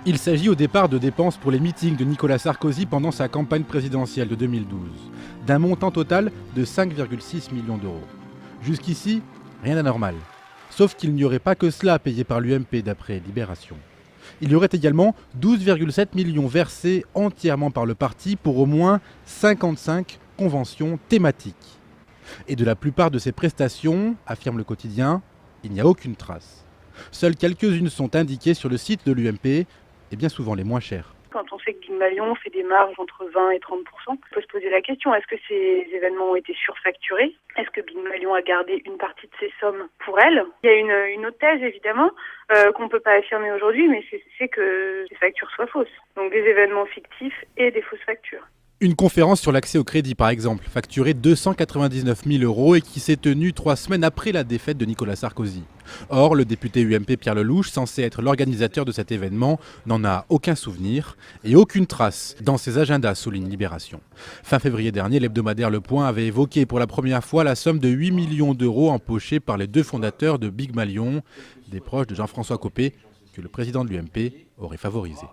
Il s'agit au départ de dépenses pour les meetings de Nicolas Sarkozy pendant sa campagne présidentielle de 2012, d'un montant total de 5,6 millions d'euros. Jusqu'ici, rien d'anormal. Sauf qu'il n'y aurait pas que cela payé par l'UMP d'après Libération. Il y aurait également 12,7 millions versés entièrement par le parti pour au moins 55 conventions thématiques. Et de la plupart de ces prestations, affirme le quotidien, il n'y a aucune trace. Seules quelques-unes sont indiquées sur le site de l'UMP, et bien souvent les moins chères. Quand on sait que Big Malion fait des marges entre 20 et 30%, on peut se poser la question, est-ce que ces événements ont été surfacturés? Est-ce que Big Malion a gardé une partie de ces sommes pour elle? Il y a une autre thèse, évidemment, qu'on ne peut pas affirmer aujourd'hui, mais c'est que ces factures soient fausses. Donc des événements fictifs et des fausses factures. Une conférence sur l'accès au crédit, par exemple, facturée 299 000 euros et qui s'est tenue 3 semaines après la défaite de Nicolas Sarkozy. Or, le député UMP Pierre Lelouch, censé être l'organisateur de cet événement, n'en a aucun souvenir et aucune trace dans ses agendas, souligne Libération. Fin février dernier, l'hebdomadaire Le Point avait évoqué pour la première fois la somme de 8 millions d'euros empochée par les deux fondateurs de Big Malion, des proches de Jean-François Copé, que le président de l'UMP aurait favorisé.